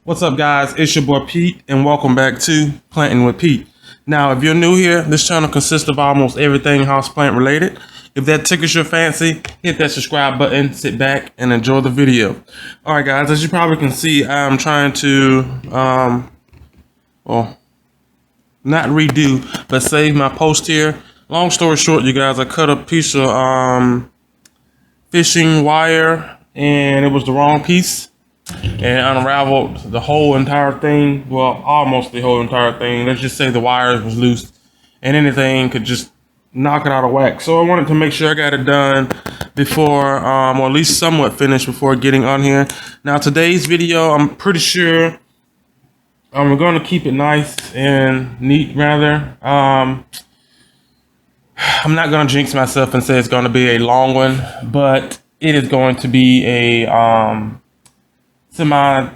What's up, guys? It's your boy Pete, and welcome back to Planting with Pete. Now, if you're new here, this channel consists of almost everything houseplant related. If that tickles your fancy, hit that subscribe button, sit back, and enjoy the video. All right, guys, as you probably can see, I'm trying to, well, not redo, but save my post here. Long story short, you guys, I cut a piece of fishing wire, and it was the wrong piece. And unraveled the whole entire thing. Well, almost the whole entire thing. Let's just say the wires was loose and anything could just knock it out of whack. So I wanted to make sure I got it done before, or at least somewhat finished before getting on here. Now today's video, I'm pretty sure we're going to keep it nice and neat rather. I'm not going to jinx myself and say it's going to be a long one, but it is going to be a I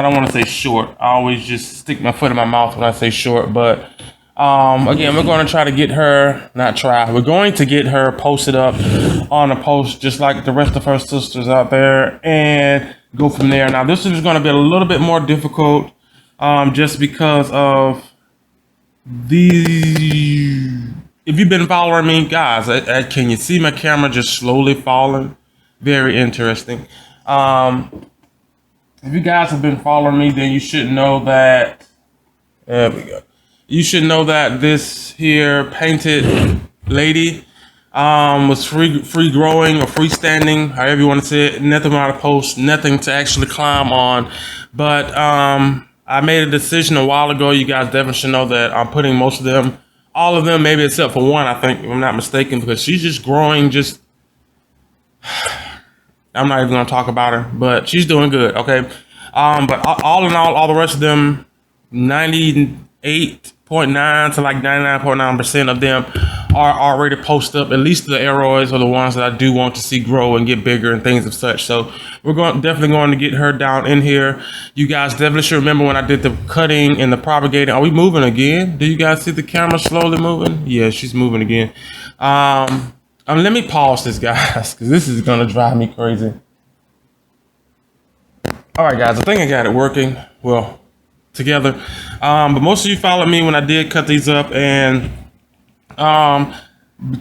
don't want to say short. I always just stick my foot in my mouth when I say short, but again, we're going to try to get her, we're going to get her posted up on a post just like the rest of her sisters out there and go from there. Now, this is going to be a little bit more difficult just because of if you've been following me, guys, can you see my camera just slowly falling? Very interesting. If you guys have been following me, then you should know that, there we go. You should know that this here painted lady was free growing or freestanding, however you want to say it. Nothing on a post, nothing to actually climb on. But I made a decision a while ago. You guys definitely should know that I'm putting most of them, all of them, maybe except for one, I think, if I'm not mistaken, because she's just growing just... I'm not even going to talk about her, but she's doing good, okay? But all in all the rest of them, 98.9 to like 99.9% of them are already posted up, at least the aroids are the ones that I do want to see grow and get bigger and things of such. So we're definitely going to get her down in here. You guys definitely should remember when I did the cutting and the propagating. Are we moving again? Do you guys see the camera slowly moving? Yeah, she's moving again. Let me pause this, guys, because this is going to drive me crazy. All right, guys, I think I got it working, well, together. But most of you followed me when I did cut these up, and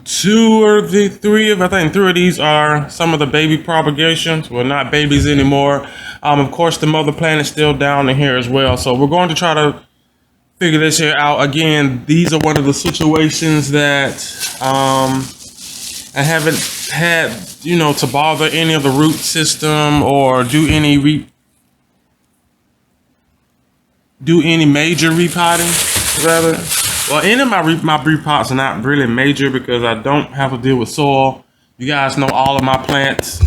three of these are some of the baby propagations. Well, not babies anymore. Of course, the mother plant is still down in here as well. So we're going to try to figure this here out. Again, these are one of the situations that... I haven't had, to bother any of the root system or do any major repotting, rather. Well, any of my repots are not really major because I don't have to deal with soil. You guys know all of my plants,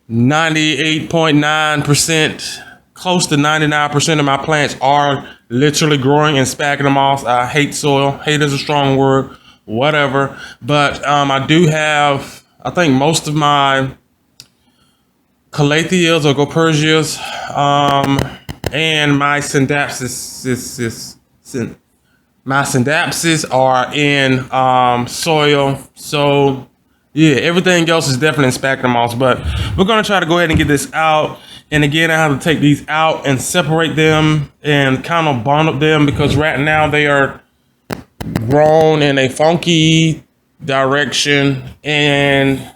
98.9%, close to 99% of my plants are literally growing in sphagnum moss. I hate soil. Hate is a strong word. Whatever, but I do have, I think most of my calatheas or Gopurgias and my Synapsis are in soil. So yeah, everything else is definitely in sphagnum moss, but we're gonna try to go ahead and get this out. And again, I have to take these out and separate them and kind of bond up them because right now they are grown in a funky direction. And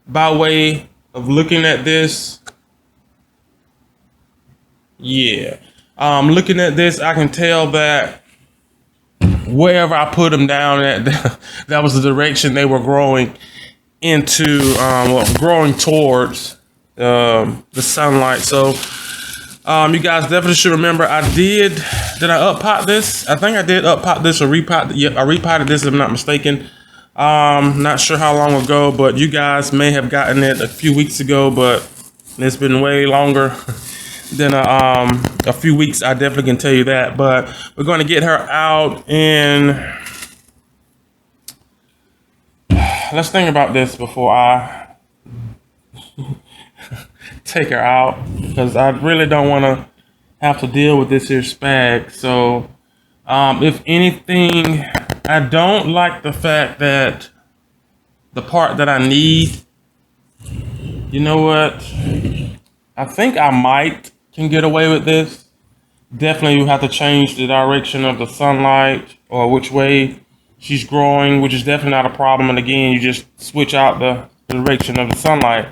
by way of looking at this, looking at this, I can tell that wherever I put them down at, that was the direction they were growing into, growing towards the sunlight. So you guys definitely should remember, did I up pot this? I think I did up pot this or repot. Yeah, I repotted this if I'm not mistaken. Not sure how long ago, but you guys may have gotten it a few weeks ago, but it's been way longer than a few weeks. I definitely can tell you that, but we're going to get her out and let's think about this before I take her out, because I really don't want to have to deal with this here spag. So if anything, I don't like the fact that the part that I need, you know what, I think I might can get away with this. Definitely you have to change the direction of the sunlight or which way she's growing, which is definitely not a problem. And again, you just switch out the direction of the sunlight.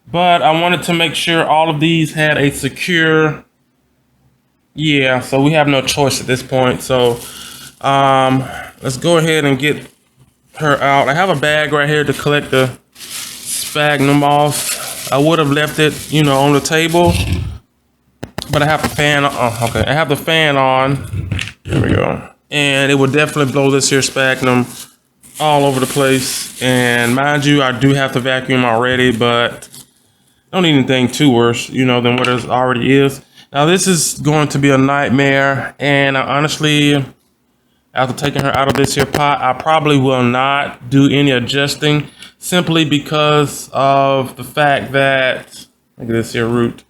But I wanted to make sure all of these had a secure, yeah, so we have no choice at this point. So let's go ahead and get her out. I have a bag right here to collect the sphagnum moss. I would have left it, you know, on the table, but I have the fan. Oh, okay, I have the fan on. There we go, and it will definitely blow this here sphagnum all over the place. And mind you, I do have to vacuum already, but don't need anything too worse, you know, than what it already is. Now this is going to be a nightmare, and I honestly, after taking her out of this here pot, I probably will not do any adjusting, simply because of the fact that, look at this here root.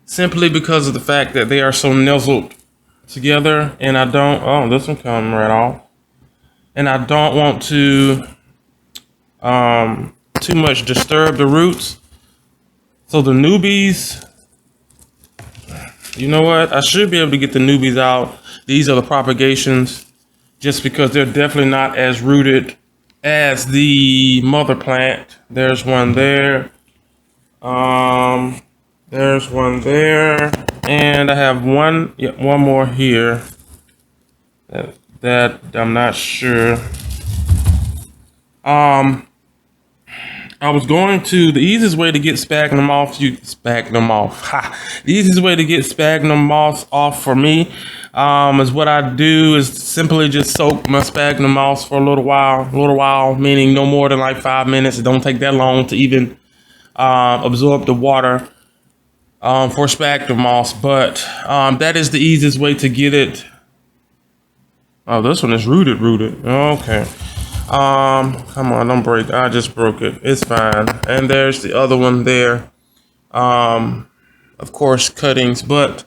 Simply because of the fact that they are so nuzzled together, and I don't, oh, this one come right off. And I don't want to too much disturb the roots. So the newbies, you know what? I should be able to get the newbies out. These are the propagations, just because they're definitely not as rooted as the mother plant. There's one there. There's one there, and I have one more here that I'm not sure. I was going to, the easiest way to get sphagnum off, the easiest way to get sphagnum moss off for me is what I do is simply just soak my sphagnum moss for a little while, meaning no more than like 5 minutes. It don't take that long to even absorb the water for sphagnum moss, but that is the easiest way to get it. Oh, this one is rooted. Okay. Come on, don't break. I just broke it. It's fine. And there's the other one there. Of course, cuttings, but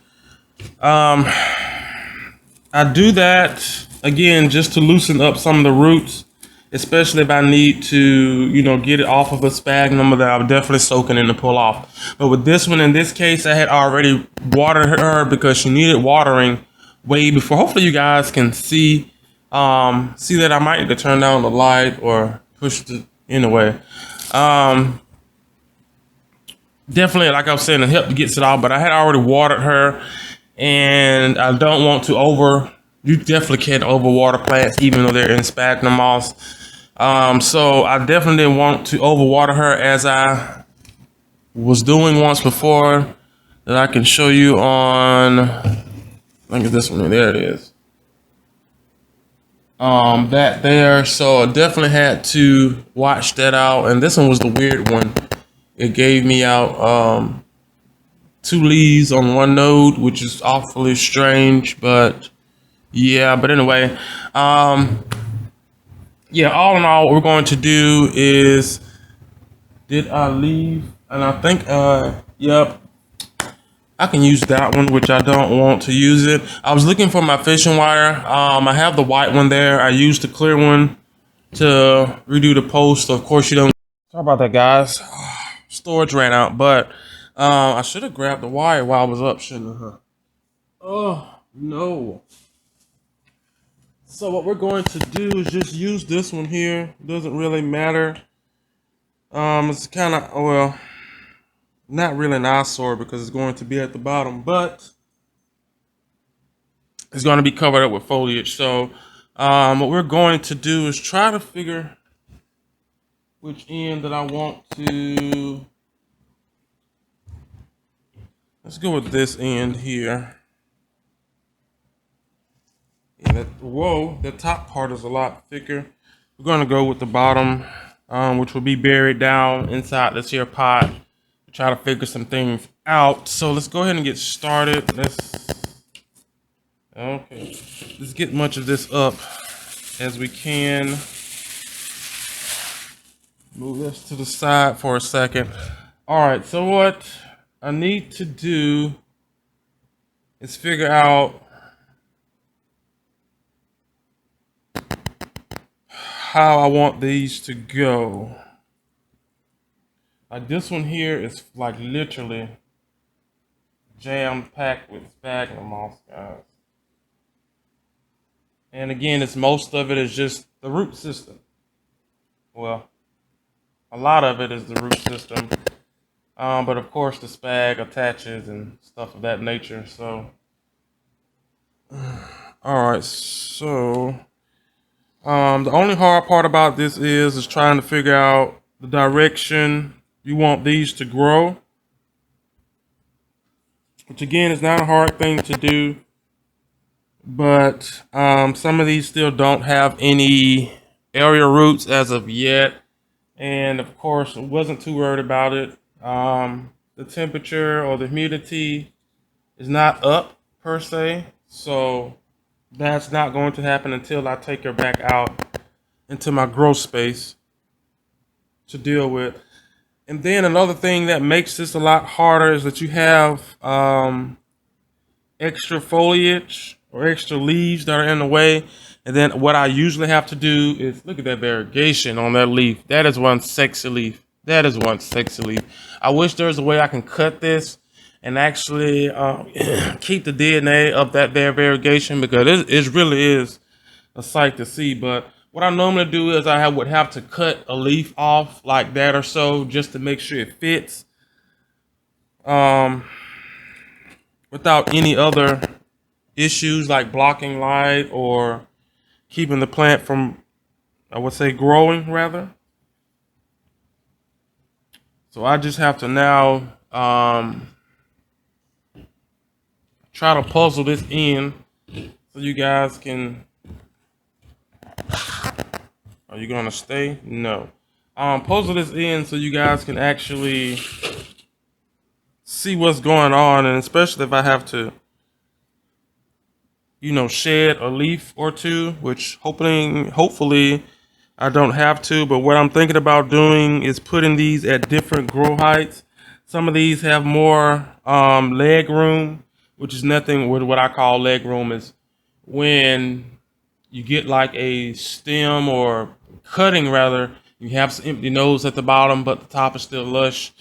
I do that again just to loosen up some of the roots, especially if I need to, you know, get it off of a sphagnum that I'm definitely soaking in to pull off. But with this one, in this case, I had already watered her because she needed watering way before. Hopefully you guys can see that. I might need to turn down the light or push it anyway. Definitely, like I was saying, it helped to get it out, but I had already watered her, and I don't want to you definitely can't overwater plants even though they're in sphagnum moss. So I definitely didn't want to overwater her as I was doing once before, that I can show you on, look at this one, there it is. That there, so I definitely had to watch that out. And this one was the weird one. It gave me out 2 leaves on one node, which is awfully strange, but yeah. But anyway, yeah, all in all, what we're going to do is, did I leave? And I think yep, I can use that one, which I don't want to use it. I was looking for my fishing wire. I have the white one there. I used the clear one to redo the post. Of course, you don't. Sorry about that, guys. Storage ran out, but I should have grabbed the wire while I was up, shouldn't I? Oh, no. So what we're going to do is just use this one here. Doesn't really matter. It's kind of, well, not really an eyesore because it's going to be at the bottom, but it's going to be covered up with foliage. So what we're going to do is try to figure which end that I want to. Let's go with this end here. And whoa, the top part is a lot thicker. We're going to go with the bottom, which will be buried down inside this here pot. Try to figure some things out. So let's go ahead and get started. Okay, let's get much of this up as we can. Move this to the side for a second. All right, so what I need to do is figure out how I want these to go. Like this one here is like literally jam packed with sphagnum moss, guys. And again, most of it is just the root system. Well, a lot of it is the root system. But of course the spag attaches and stuff of that nature. So, all right. So, the only hard part about this is trying to figure out the direction you want these to grow. Which again is not a hard thing to do. But some of these still don't have any area roots as of yet. And of course, I wasn't too worried about it. The temperature or the humidity is not up per se. So that's not going to happen until I take her back out into my grow space to deal with. And then another thing that makes this a lot harder is that you have extra foliage or extra leaves that are in the way. And then what I usually have to do is look at that variegation on that leaf. That is one sexy leaf. That is one sexy leaf. I wish there was a way I can cut this and actually keep the DNA of that variegation, because it really is a sight to see. But what I normally do is I would have to cut a leaf off like that or so just to make sure it fits. Without any other issues like blocking light or keeping the plant from, I would say, growing rather. So I just have to now try to puzzle this in so you guys can. Are you gonna stay? No. Puzzle this in so you guys can actually see what's going on, and especially if I have to, shed a leaf or two, which hopefully I don't have to. But what I'm thinking about doing is putting these at different grow heights. Some of these have more leg room, which is nothing with what I call leg room is when you get like a stem or cutting rather, you have some empty nose at the bottom, but the top is still lush.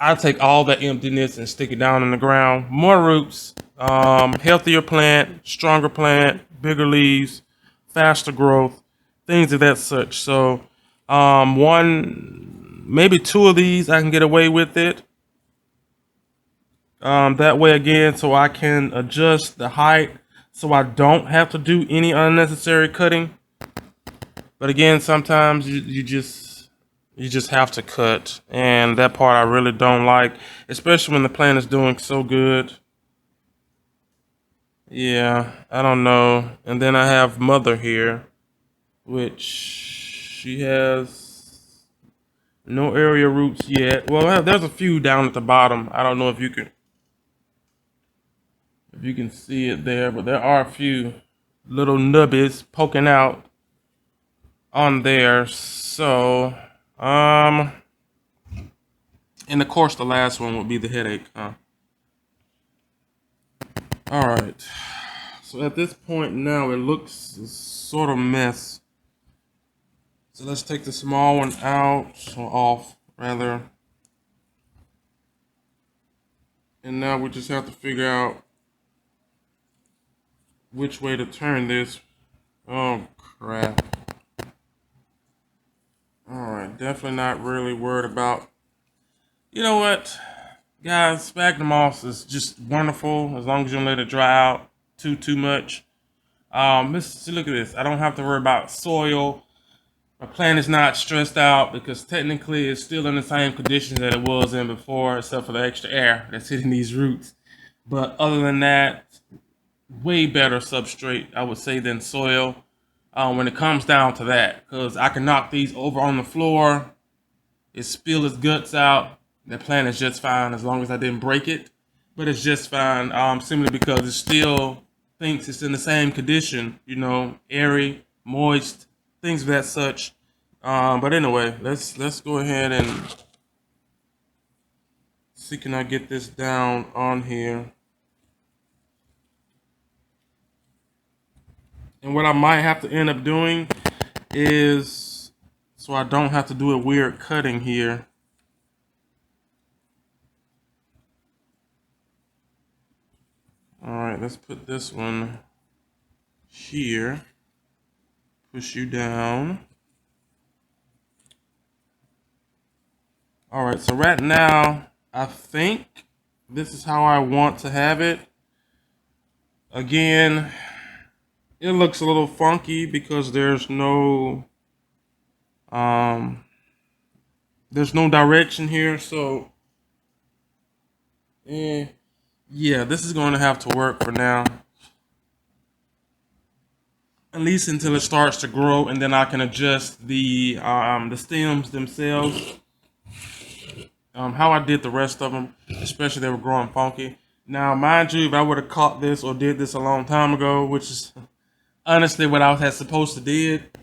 I take all that emptiness and stick it down in the ground. More roots, healthier plant, stronger plant, bigger leaves, faster growth, things of that such. So one, maybe two of these I can get away with it. That way again, so I can adjust the height so I don't have to do any unnecessary cutting. But again, sometimes you just have to cut, and that part I really don't like, especially when the plant is doing so good. Yeah, I don't know. And then I have Mother here, which she has no area roots yet. Well, there's a few down at the bottom. I don't know if you can see it there, but there are a few little nubbies poking out on there. So, and of course the last one would be the headache, huh? All right. So at this point now, it looks sort of mess. So let's take the small one out, or off rather. And now we just have to figure out which way to turn this. Oh crap. Alright, definitely not really worried about. You know what, guys, sphagnum moss is just wonderful as long as you don't let it dry out too much. Look at this. I don't have to worry about soil. My plant is not stressed out because technically it's still in the same conditions that it was in before, except for the extra air that's hitting these roots. But other than that, way better substrate, I would say, than soil when it comes down to that. Because I can knock these over on the floor, it spill its guts out. The plant is just fine as long as I didn't break it. But it's just fine simply because it still thinks it's in the same condition, airy, moist, things of that such. But anyway, let's go ahead and see, can I get this down on here? And what I might have to end up doing is, so I don't have to do a weird cutting here, All right, let's put this one here. Push you down. All right, so right now, I think this is how I want to have it. Again, it looks a little funky because there's no direction here. So, yeah, this is going to have to work for now. At least until it starts to grow, and then I can adjust the stems themselves. How I did the rest of them, especially they were growing funky. Now, mind you, if I would have caught this or did this a long time ago, which is honestly what I was supposed to did,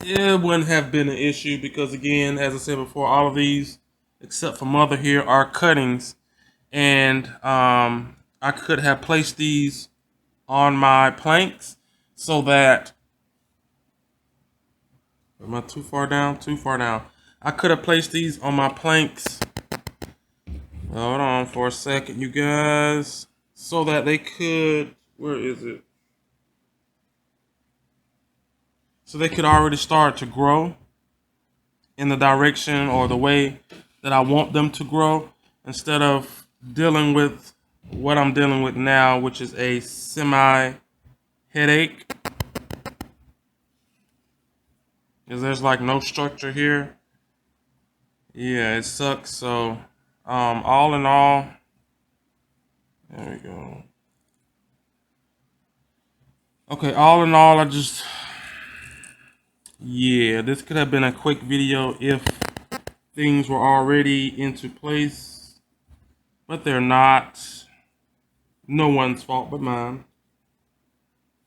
it wouldn't have been an issue because, again, as I said before, all of these, except for Mother here, are cuttings. And I could have placed these on my planks so that, am I too far down? Too far down. I could have placed these on my planks. Hold on for a second, you guys. So that they could, where is it? So they could already start to grow in the direction or the way that I want them to grow, instead of dealing with what I'm dealing with now, which is a semi-headache. Because there's like no structure here. Yeah, it sucks. So, all in all, there we go. Okay, all in all, yeah, this could have been a quick video if things were already into place, but they're not. No one's fault but mine.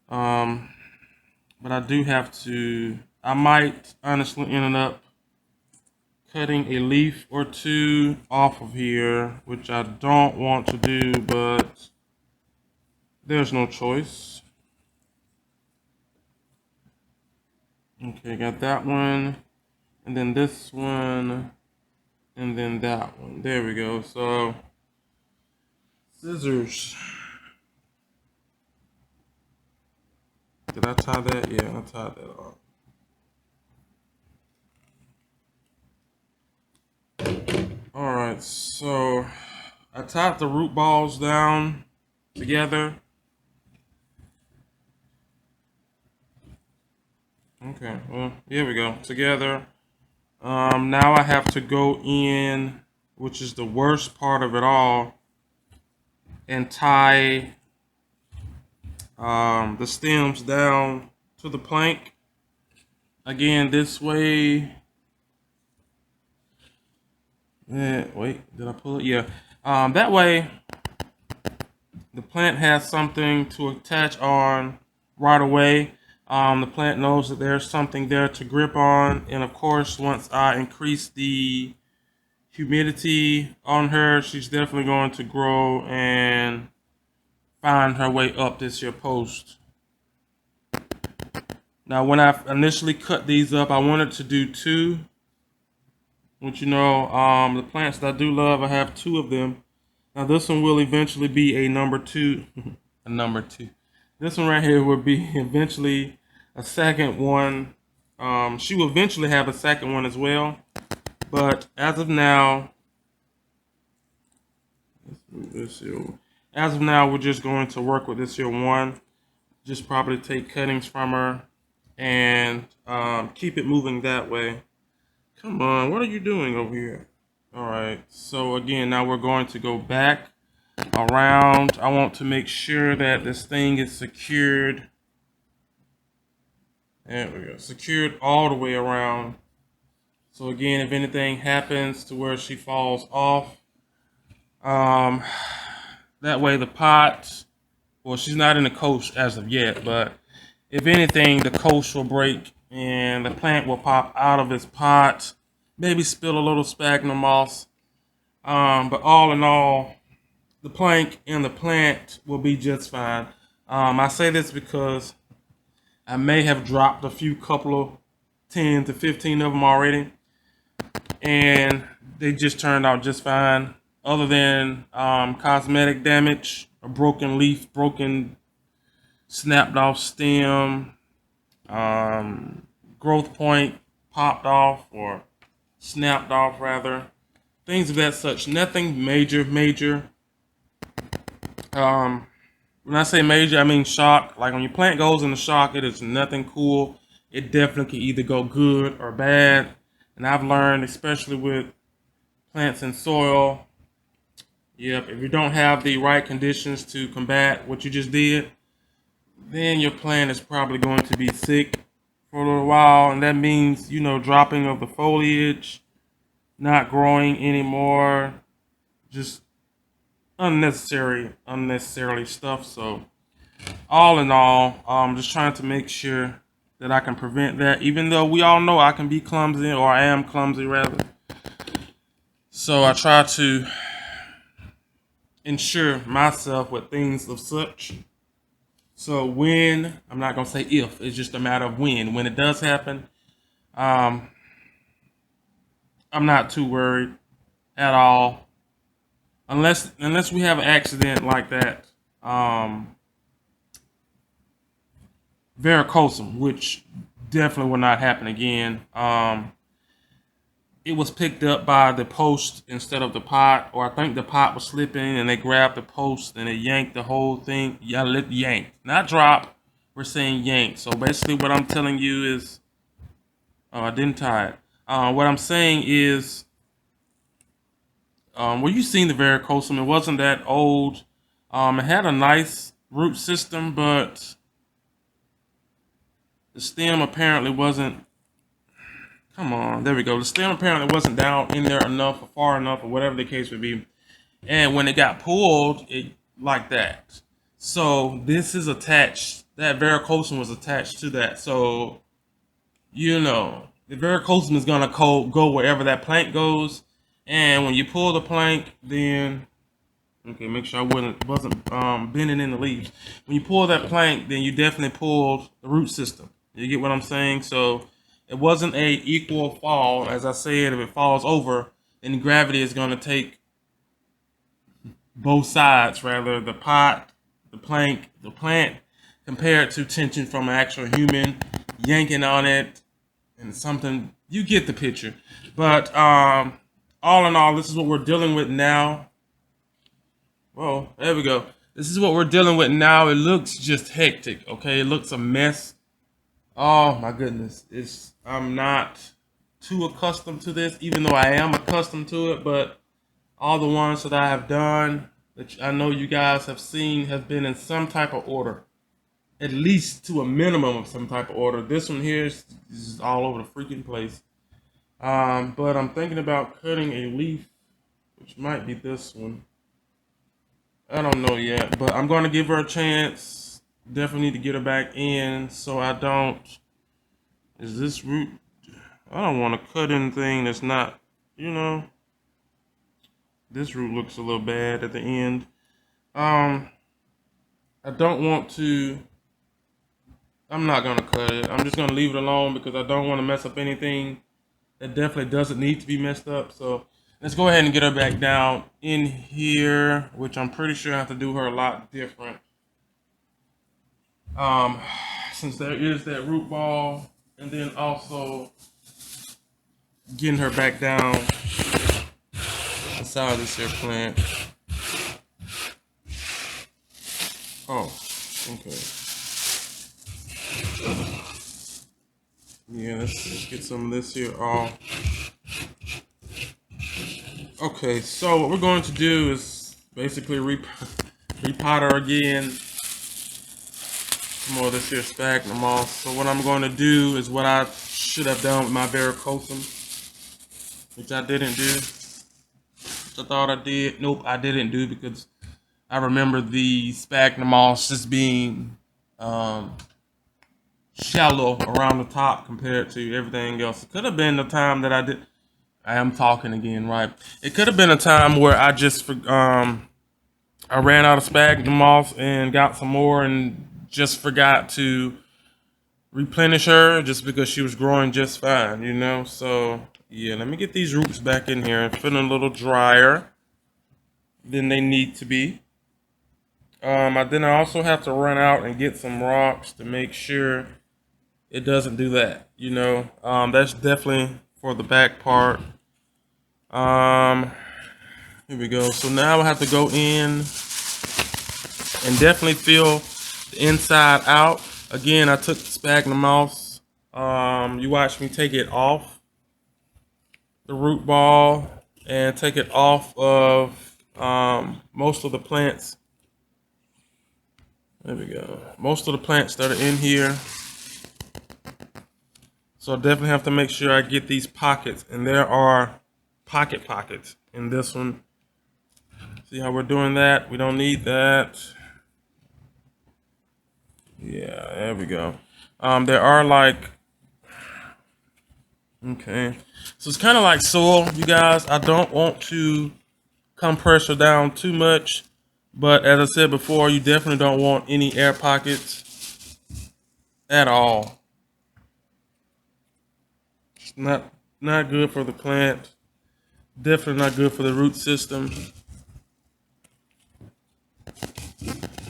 But I do have to, I might honestly end up cutting a leaf or two off of here, which I don't want to do, but there's no choice. Okay, got that one, and then this one, and then that one. There we go. So, scissors. Did I tie that? Yeah, I tied that off. Alright, so I tied the root balls down together. Okay, well, here we go. Together. Now I have to go in, which is the worst part of it all, and tie the stems down to the plank. Again, this way. Wait, did I pull it? Yeah. That way, the plant has something to attach on right away. The plant knows that there's something there to grip on. And of course, once I increase the humidity on her, she's definitely going to grow and find her way up this here post. Now, when I initially cut these up, I wanted to do two. Which, you know, the plants that I do love, I have two of them. Now, this one will eventually be a number two. A number two. This one right here will be eventually a second one. She will eventually have a second one as well. But as of now, let's move this here. As of now, we're just going to work with this here one. Just probably take cuttings from her and keep it moving that way. Come on, what are you doing over here? All right, so again, now we're going to go back around. I want to make sure that this thing is secured. There we go, secured all the way around. So again, if anything happens to where she falls off, that way the pot, well, she's not in the coast as of yet, but if anything, the coast will break and the plant will pop out of its pot, maybe spill a little sphagnum moss. But all in all, the plank and the plant will be just fine. I say this because I may have dropped a few couple of 10 to 15 of them already, and they just turned out just fine, other than cosmetic damage. a broken leaf, broken, snapped off stem, growth point popped off or snapped off rather. Things of that such. Nothing major. When I say major, I mean shock. Like when your plant goes into shock, it is nothing cool. It definitely can either go good or bad. And I've learned, especially with plants in soil, yep, if you don't have the right conditions to combat what you just did, then your plant is probably going to be sick for a little while. And that means, you know, dropping of the foliage, not growing anymore, just unnecessarily stuff. So all in all, I'm just trying to make sure that I can prevent that, even though we all know I can be clumsy, or I am clumsy rather. So I try to ensure myself with things of such. So when, I'm not going to say if, it's just a matter of when it does happen, I'm not too worried at all. Unless we have an accident like that, varicosum, which definitely will not happen again. It was picked up by the post instead of the pot, or I think the pot was slipping and they grabbed the post and they yanked the whole thing. Yeah, yanked, not drop. We're saying yanked. So basically, what I'm telling you is, oh, I didn't tie it. What I'm saying is, well, you've seen the varicosum. It wasn't that old. It had a nice root system, but the stem apparently wasn't. Come on, there we go. The stem apparently wasn't down in there enough or far enough or whatever the case would be. And when it got pulled, it like that. So this is attached. That varicosum was attached to that. So, you know, the varicosum is going to go wherever that plank goes. And when you pull the plank, then, okay, make sure I wasn't bending in the leaves. When you pull that plank, then you definitely pulled the root system. You get what I'm saying? So it wasn't a equal fall. As I said, if it falls over, then gravity is going to take both sides, rather the pot, the plank, the plant, compared to tension from an actual human yanking on it and something. You get the picture. But all in all, this is what we're dealing with now. Well, there we go. This is what we're dealing with now. It looks just hectic, okay? It looks a mess. Oh my goodness. I'm not too accustomed to this, even though I am accustomed to it, but all the ones that I have done, that I know you guys have seen, have been in some type of order. At least to a minimum of some type of order. This one here is all over the freaking place. But I'm thinking about cutting a leaf, which might be this one. I don't know yet, but I'm going to give her a chance. Definitely need to get her back in so I don't... Is this root... I don't want to cut anything that's not, you know... This root looks a little bad at the end. I don't want to... I'm not going to cut it. I'm just going to leave it alone because I don't want to mess up anything that definitely doesn't need to be messed up. So let's go ahead and get her back down in here, which I'm pretty sure I have to do her a lot different. Since there is that root ball, and then also getting her back down inside this here plant. Oh, okay. Yeah, let's get some of this here off. Okay, so what we're going to do is basically repot her again. Some more of this here sphagnum moss. So what I'm going to do is what I should have done with my varicosum, which I didn't do. Which I thought I did. Nope, I didn't do because I remember the sphagnum moss just being shallow around the top compared to everything else. It could have been the time that I did. I am talking again, right? It could have been a time where I just I ran out of sphagnum moss and got some more and just forgot to replenish her just because she was growing just fine, you know? So, yeah, let me get these roots back in here. Feeling a little drier than they need to be. Then I also have to run out and get some rocks to make sure it doesn't do that. That's definitely for the back part. Here we go. So now I have to go in and definitely fill the inside out. Again, I took the sphagnum moss. You watch me take it off the root ball and take it off of most of the plants. There we go. Most of the plants that are in here. So I definitely have to make sure I get these pockets, and there are pockets in this one. See how we're doing that? We don't need that. Yeah, there we go. There are okay. So it's kind of like soil, you guys. I don't want to compressor down too much, but as I said before, you definitely don't want any air pockets at all. It's not good for the plant. Definitely not good for the root system.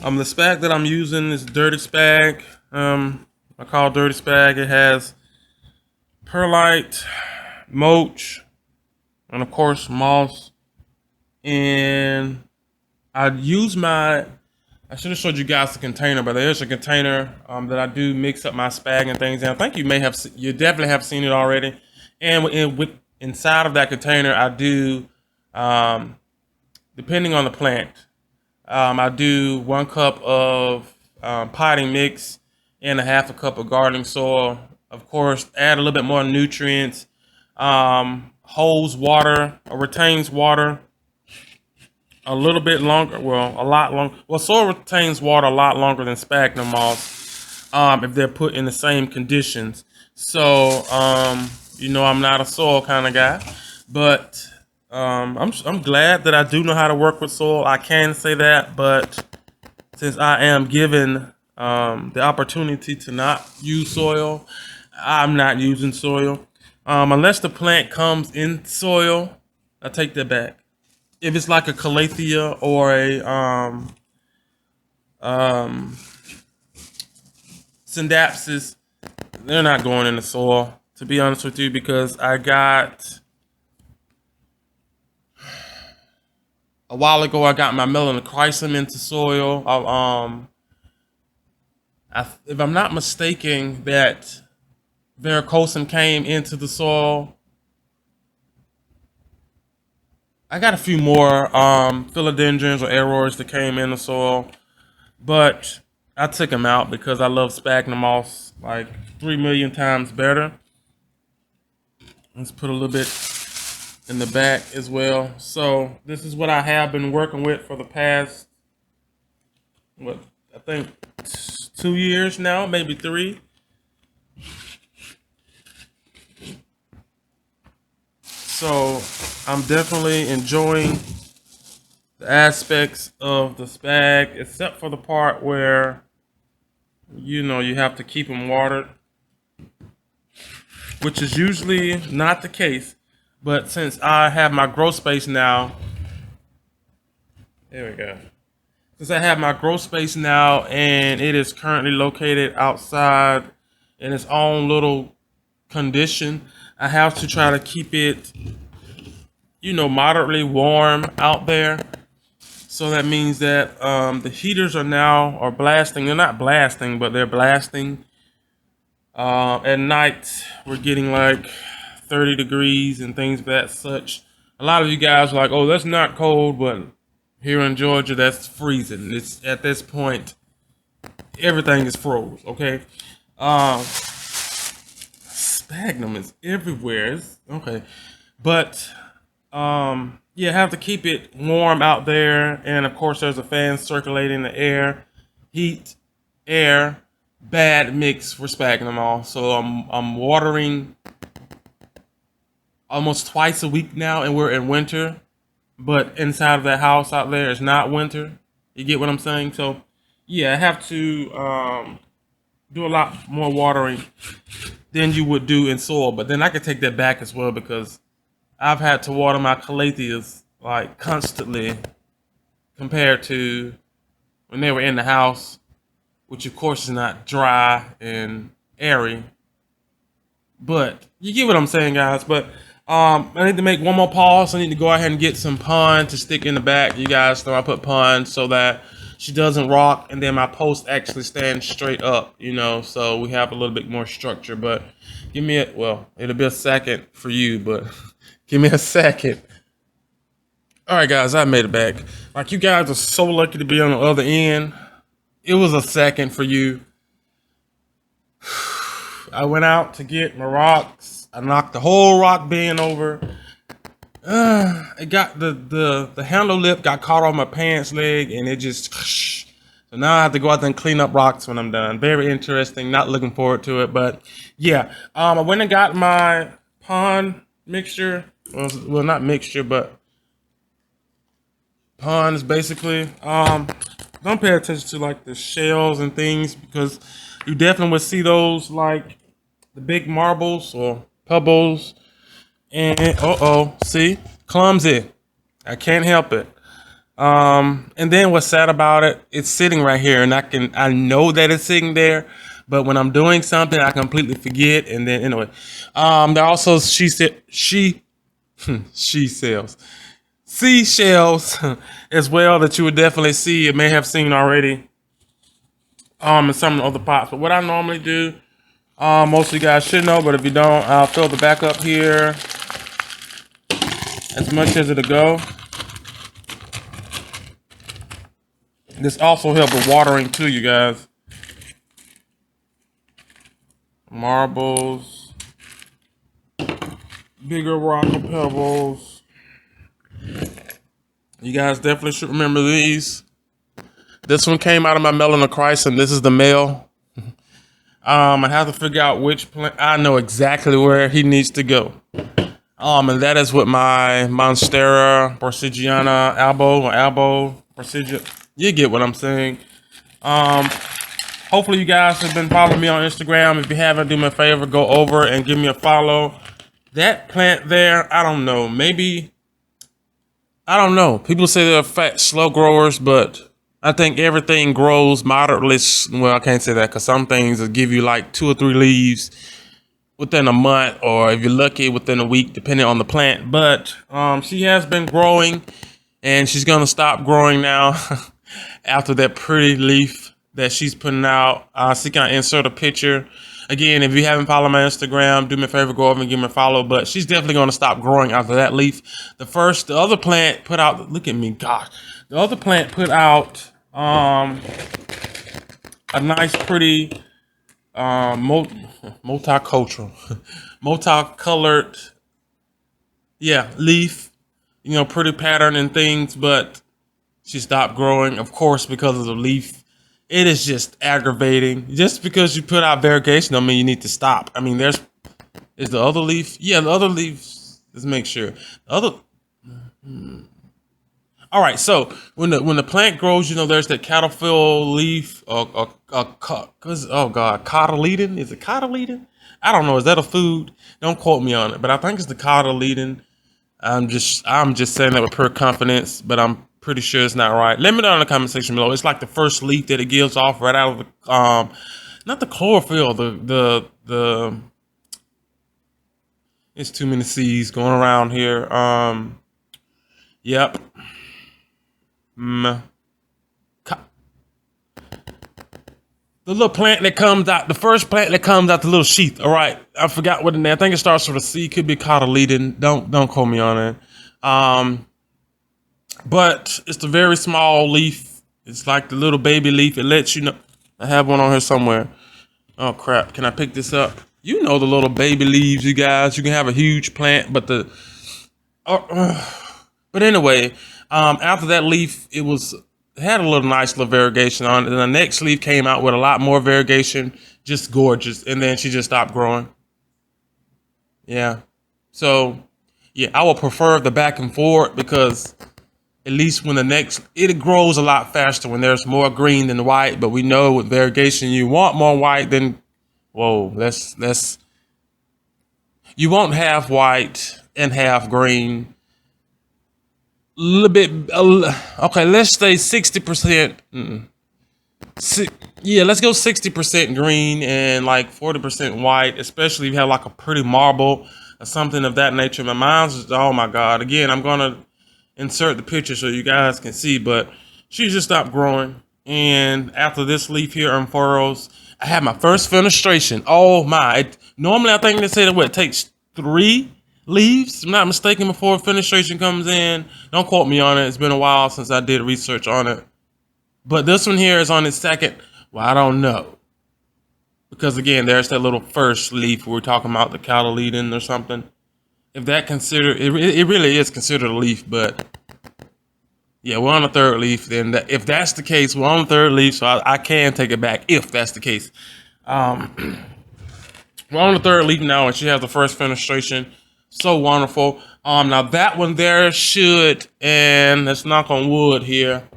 The spag that I'm using is dirty spag. I call it dirty spag. It has perlite, mulch, and of course moss. And I should have showed you guys the container, but there's a container that I do mix up my spag and things in. I think you definitely have seen it already. And inside of that container, I do, depending on the plant, I do 1 cup of potting mix and a half a cup of gardening soil. Of course, add a little bit more nutrients. Holds water or retains water a little bit longer. Well, a lot longer. Well, soil retains water a lot longer than sphagnum moss if they're put in the same conditions. So, I'm not a soil kind of guy, but I'm glad that I do know how to work with soil. I can say that, but since I am given the opportunity to not use soil, I'm not using soil. Unless the plant comes in soil, I take that back. If it's like a calathea or a syndapsis, they're not going in the soil, to be honest with you, because I got a while ago I got my melanochrysum into soil. If I'm not mistaken, that varicosum came into the soil. I got a few more philodendrons or aroids that came in the soil, but I took them out because I love sphagnum moss like 3 million times better. Let's put a little bit in the back as well. So this is what I have been working with for the past, I think 2 years now, maybe 3. So I'm definitely enjoying the aspects of the spag, except for the part where, you have to keep them watered, which is usually not the case. But since I have my grow space now, there we go. Since I have my grow space now and it is currently located outside in its own little condition, I have to try to keep it, moderately warm out there. So that means that the heaters are blasting. They're not blasting, but they're blasting. At night, we're getting like 30 degrees and things of that such. A lot of you guys are like, oh, that's not cold, but here in Georgia, that's freezing. It's at this point, everything is froze, okay? Sphagnum is everywhere. Okay. But, yeah, have to keep it warm out there. And, of course, there's a fan circulating the air. Heat, air, bad mix for sphagnum moss. So I'm watering almost twice a week now, and we're in winter. But inside of that house out there, it's not winter. You get what I'm saying? So, yeah, I have to do a lot more watering than you would do in soil. But then I could take that back as well, because I've had to water my calatheas like constantly compared to when they were in the house, which of course is not dry and airy. But you get what I'm saying, guys. But I need to make one more pause. I need to go ahead and get some pond to stick in the back. You guys know I put pond so that she doesn't rock, and then my post actually stands straight up, you know, so we have a little bit more structure. But give me well, it'll be a second for you, but give me a second. All right, guys, I made it back. Like, you guys are so lucky to be on the other end. It was a second for you. I went out to get my rocks. I knocked the whole rock bin over. It got the handle lip got caught on my pants leg, and it just. So now I have to go out there and clean up rocks when I'm done. Very interesting. Not looking forward to it, but yeah. I went and got my pond mixture. Well, not mixture, but ponds basically. Don't pay attention to like the shells and things, because you definitely would see those like the big marbles or pebbles. And see, clumsy. I can't help it. And then what's sad about it, it's sitting right here, and I know that it's sitting there, but when I'm doing something, I completely forget. And then anyway, there also seashells as well that you would definitely see. You may have seen already in some of the other pots. But what I normally do, most of you guys should know, but if you don't, I'll fill the back up here as much as it'll go. This also helps with watering too, you guys. Marbles, bigger rock or pebbles. You guys definitely should remember these. This one came out of my melanochrysum. This is the male. I have to figure out which plant. I know exactly where he needs to go. And that is with my Monstera Borsigiana albo Borsigia. You get what I'm saying. Hopefully you guys have been following me on Instagram. If you haven't, do me a favor, go over and give me a follow. That plant there, I don't know. Maybe, I don't know. People say they're fat, slow growers, but I think everything grows moderately. Well, I can't say that because some things will give you like 2 or 3 leaves within a month, or if you're lucky, within a week, depending on the plant. But she has been growing, and she's gonna stop growing now after that pretty leaf that she's putting out. She can insert a picture. Again, if you haven't followed my Instagram, do me a favor, go over and give me a follow. But she's definitely gonna stop growing after that leaf. The other plant put out. Look at me, gosh. The other plant put out a nice, pretty. Multicolored, yeah, leaf, you know, pretty pattern and things, but she stopped growing, of course, because of the leaf. It is just aggravating. Just because you put out variegation don't mean you need to stop. I mean, is the other leaf? Yeah, the other leaves. Let's make sure. The other. All right, so when the plant grows, you know, there's that caterpillar leaf, oh god, cotyledon. Is it cotyledon? I don't know. Is that a food? Don't quote me on it, but I think it's the cotyledon. I'm just saying that with pure confidence, but I'm pretty sure it's not right. Let me know in the comment section below. It's like the first leaf that it gives off right out of the not the chlorophyll, the it's too many C's going around here. Yep. The little plant that comes out, the first plant that comes out the little sheath. All right, I forgot what the name. I think it starts with a C. Could be cotyledon. Don't quote me on it. But it's the very small leaf. It's like the little baby leaf. It lets you know. I have one on here somewhere. Oh crap! Can I pick this up? You know the little baby leaves, you guys. You can have a huge plant, but but anyway, after that leaf, it had a little nice little variegation on it. And the next leaf came out with a lot more variegation, just gorgeous. And then she just stopped growing. Yeah. So, yeah, I would prefer the back and forth, because at least when it grows a lot faster when there's more green than white. But we know with variegation, you want more white than, you want half white and half green. Little bit, okay, let's say 60%. Yeah, let's go 60% green and like 40% white, especially if you have like a pretty marble or something of that nature. My mind's just, oh my God. Again, I'm gonna insert the picture so you guys can see, but she just stopped growing. And after this leaf here unfurls, I had my first fenestration. Oh my. Normally I think they say that what, it takes 3 leaves, if I'm not mistaken, before fenestration comes in. Don't quote me on it. It's been a while since I did research on it. But this one here is on its second. Well, I don't know. Because again, there's that little first leaf we're talking about, the cotyledon or something. If that considered, it really is considered a leaf, but yeah, we're on the third leaf. Then if that's the case, we're on the third leaf, so I can take it back if that's the case. We're on the third leaf now, and she has the first fenestration. So wonderful. Now that one there should, and let's knock on wood here,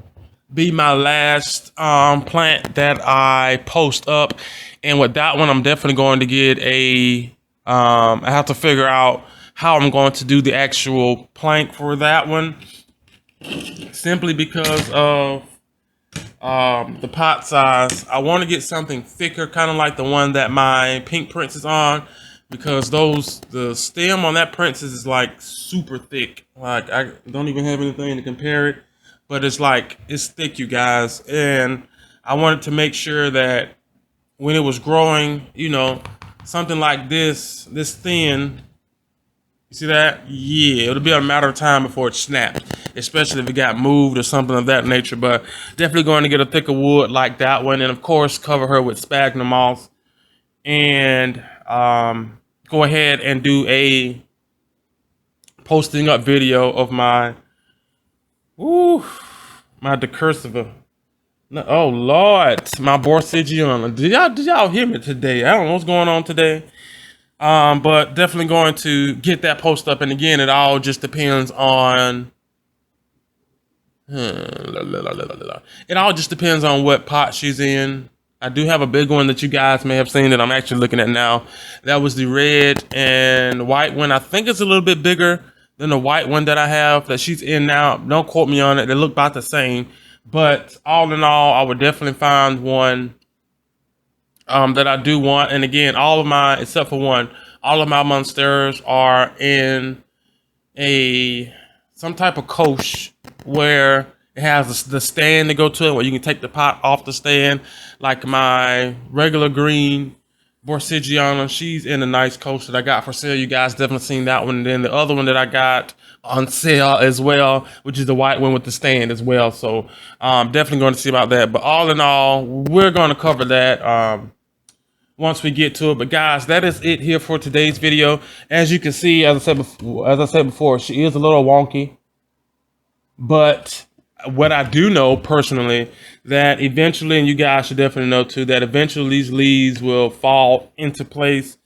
be my last plant that I post up. And with that one, I'm definitely going to get a, I have to figure out how I'm going to do the actual plank for that one. Simply because of the pot size. I want to get something thicker, kind of like the one that my pink prince is on, because the stem on that princess is like super thick. Like I don't even have anything to compare it, but it's thick, you guys. And I wanted to make sure that when it was growing, you know, something like this thin, you see that? Yeah, it'll be a matter of time before it snaps, especially if it got moved or something of that nature. But definitely going to get a thicker wood like that one, and of course cover her with sphagnum moss, and go ahead and do a posting up video of my my decursiva. No, oh Lord, my Borsigiana. Did y'all hear me today? I don't know what's going on today. But definitely going to get that post up. And again, it all just depends on, it all just depends on what pot she's in. I do have a big one that you guys may have seen that I'm actually looking at now. That was the red and white one. I think it's a little bit bigger than the white one that I have that she's in now. Don't quote me on it. They look about the same, but all in all, I would definitely find one that I do want. And again, all of my, except for one, all of my monsteras are in some type of coach where it has the stand to go to it, where you can take the pot off the stand. Like my regular green Borsigiana, she's in a nice coach that I got for sale. You guys definitely seen that one. And then the other one that I got on sale as well, which is the white one with the stand as well. So definitely going to see about that. But all in all, we're going to cover that once we get to it. But guys, that is it here for today's video. As you can see, as I said before, she is a little wonky. But what I do know personally, that eventually, and you guys should definitely know too, that eventually these leaves will fall into place.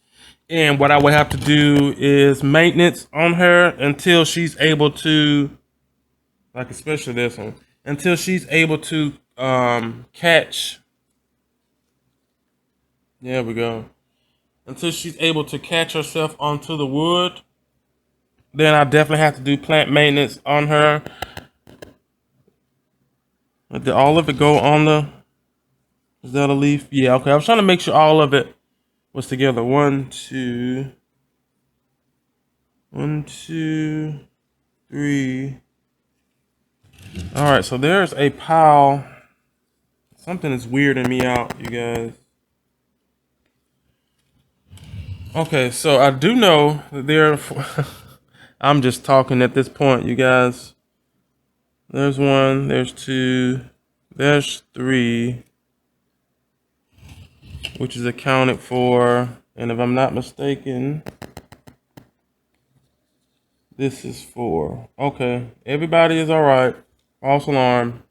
And what I would have to do is maintenance on her until she's able to, like especially this one, until she's able to catch. There we go. Until she's able to catch herself onto the wood, then I definitely have to do plant maintenance on her. Did all of it go on the, is that a leaf? Yeah, okay. I was trying to make sure all of it was together. 1, 2, 1, 2, 3. All right, so there's a pile. Something is weirding me out, you guys. Okay, so I do know that there. I'm just talking at this point, you guys. There's 1, there's 2, there's 3, which is accounted for, and if I'm not mistaken, this is 4. Okay, everybody is all right. False alarm.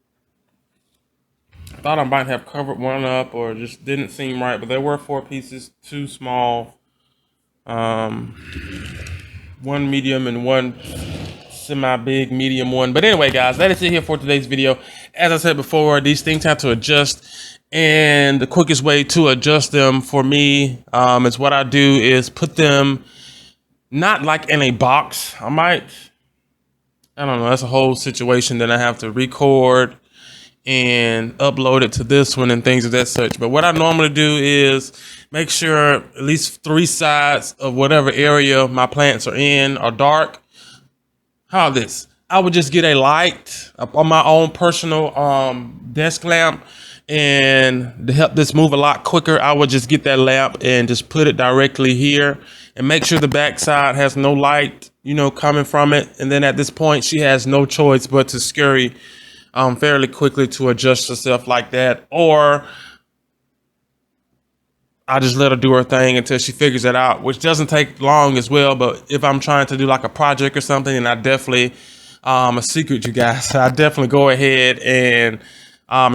I thought I might have covered one up or just didn't seem right, but there were 4 pieces, 2 small, 1 medium and 1 semi-big medium one. But anyway, guys, that is it here for today's video. As I said before, these things have to adjust, and the quickest way to adjust them for me is what I do is put them not like in a box. I don't know, that's a whole situation that I have to record and upload it to this one and things of that such. But what I normally do is make sure at least 3 sides of whatever area my plants are in are dark. How this? I would just get a light up on my own personal desk lamp, and to help this move a lot quicker, I would just get that lamp and just put it directly here and make sure the back side has no light, you know, coming from it. And then at this point, she has no choice but to scurry fairly quickly to adjust herself like that, or I just let her do her thing until she figures it out, which doesn't take long as well. But if I'm trying to do like a project or something, and I definitely, a secret, you guys, I definitely go ahead and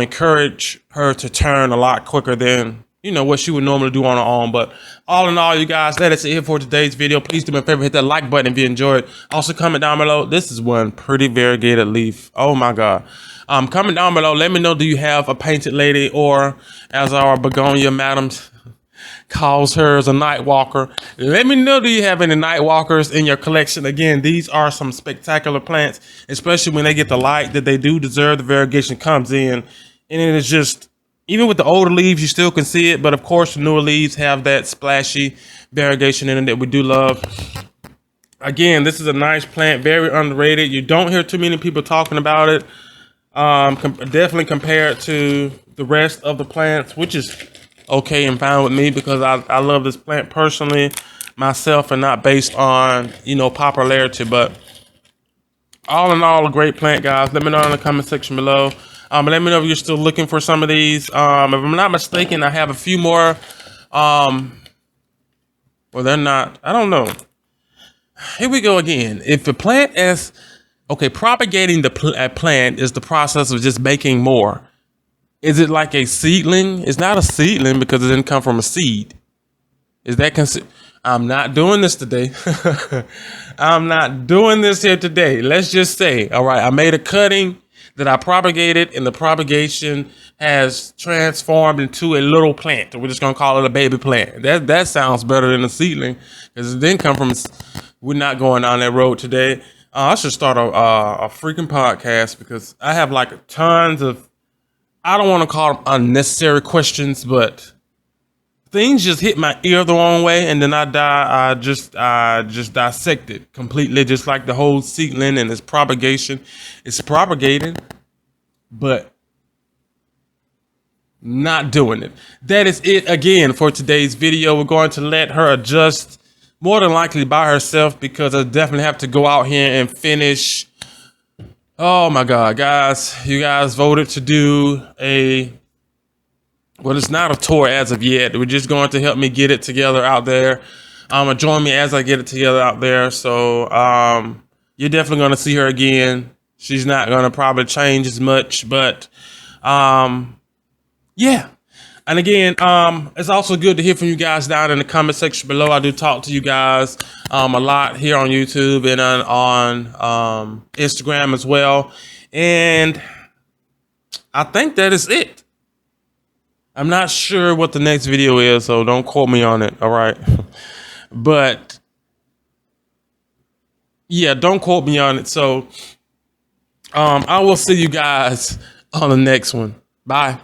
encourage her to turn a lot quicker than, you know, what she would normally do on her own. But all in all, you guys, that is it for today's video. Please do me a favor, hit that like button if you enjoyed. Also, comment down below. This is one pretty variegated leaf. Oh my God. Comment down below. Let me know, do you have a painted lady, or as our begonia madam calls hers, a night walker? Let me know, do you have any night walkers in your collection? Again, these are some spectacular plants, especially when they get the light that they do deserve. The variegation comes in, and it is just, even with the older leaves, you still can see it. But of course, the newer leaves have that splashy variegation in it that we do love. Again, this is a nice plant, very underrated. You don't hear too many people talking about it. Definitely compared to the rest of the plants, which is okay and fine with me, because I love this plant personally myself, and not based on, you know, popularity. But all in all, a great plant, guys. Let me know in the comment section below. Let me know if you're still looking for some of these. If I'm not mistaken, I have a few more. Well, they're not. I don't know. Here we go again. If the plant is okay, propagating the plant is the process of just making more. Is it like a seedling? It's not a seedling because it didn't come from a seed. Is that considered? I'm not doing this today. I'm not doing this here today. Let's just say, all right, I made a cutting that I propagated, and the propagation has transformed into a little plant. We're just gonna call it a baby plant. That sounds better than a seedling, because it didn't come from. We're not going down that road today. I should start a freaking podcast, because I have like tons of, I don't want to call them unnecessary questions, but things just hit my ear the wrong way, and then I just dissect it completely, just like the whole seedling and its propagation. It's propagating, but not doing it. That is it again for today's video. We're going to let her adjust, more than likely by herself, because I definitely have to go out here and finish. Oh my God, guys, you guys voted to do well, it's not a tour as of yet. We're just going to help me get it together out there. Join me as I get it together out there. So you're definitely going to see her again. She's not going to probably change as much, but yeah. And again, it's also good to hear from you guys down in the comment section below. I do talk to you guys a lot here on YouTube and on Instagram as well. And I think that is it. I'm not sure what the next video is, so don't quote me on it, all right? But yeah, don't quote me on it. So I will see you guys on the next one. Bye.